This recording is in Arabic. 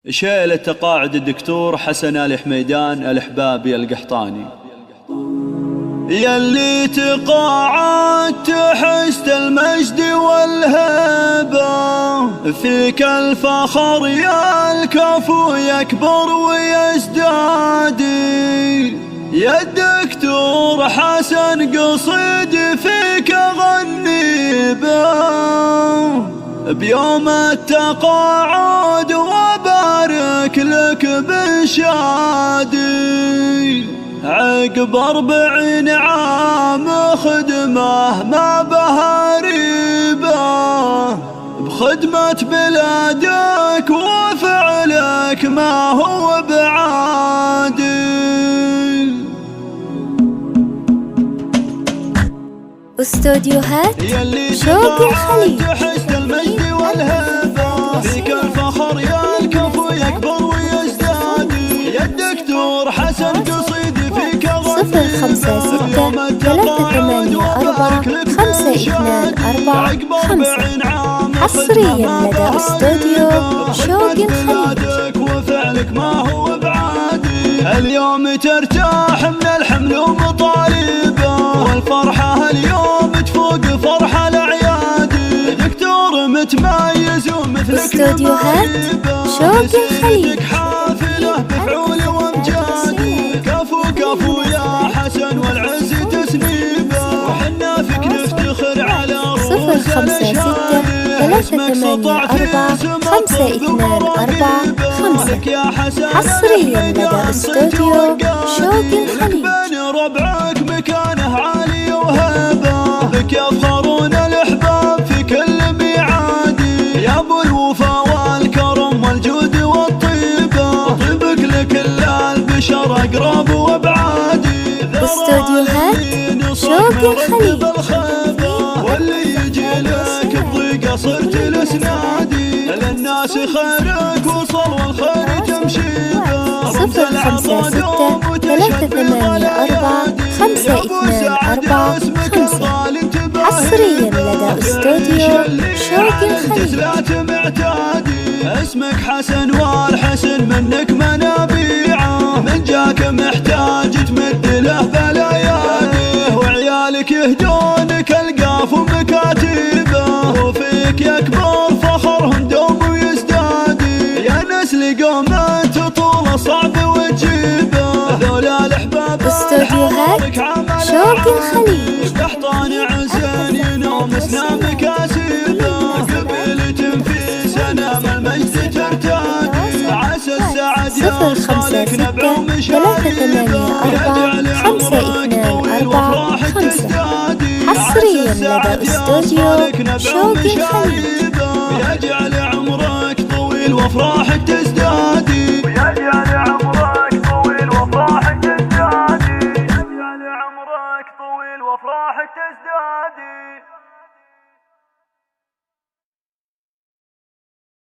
شيلة تقاعد الدكتور حسن آل حميدان الحبابي القحطاني. يلي تقاعدت حست المجد والهبة، فيك الفخر يا الكفو يكبر ويزداد. يا الدكتور حسن قصيد فيك أغني به بيوم التقاعد وبارك لك بشادي. عقب 40 عام خدمة ما بها ريبة، بخدمة بلادك وفعلك ما هو بعادي. استوديوهات شوق الخليج. حست المجد والهبة، فيك الفخر يا الكفو يكبر ويزداد. يا الدكتور حسن قصيد فيك أغني 056-384-52245 حصريا لدى استوديو شوق الخليج. وفعلك ما هو بعادي. اليوم ترتاح من الحمل ومطالبه، والفرحة اليوم تفوق فرحة الأعياد. دكتور متميز ومثلك استوديوهات شوق الخليج. حافلة بفعول وامجاد. كفو كفو يا حسن والعز تسنيبه، وحنا فيك نفتخر على رؤوس الأشهاد. 056-384-52245 حصريا لدى استوديو شوق الخليج. بين ربعك مكانه عالي وهبه، بك يفخرون الأحباب في كل ميعاد. يا ابو الوفا والكرم والجود والطيبه، طيبك لكل البشر اقرب وابعاد. استوديوهات شوق الخليج. واللي يجي لك بضيقه صرت الاسنادي، للناس خيرك وصل والخير تمشيبه. 056-384-52245 حصريا لدى استوديو شوق الخليج. اسمك حسن والحسن منك منابيعه، من جاك محتاج تمد له بلاياده. وعيالك يهدونك القاف ومكاتبه، وفيك يكبر فخرهم دوم ويزداد. يا نسل قومت طول صعب وتجيبه، ذولا الاحباب استوديوهات شوق الخليج. قحطان عزين ينوم اسنام كاسبه، قبيلة في سنام المجد ترتاد. عسى السعد يوصلك نبع ومشايبه، يجعل عمرك طويل وافراحك تزداد. حصريا لدى استوديو شوق الخليج. يجعل عمرك طويل وافراحك تزداد. يجعل عمرك طويل وافراحك تزداد. يجعل عمرك طويل وافراحك تزداد.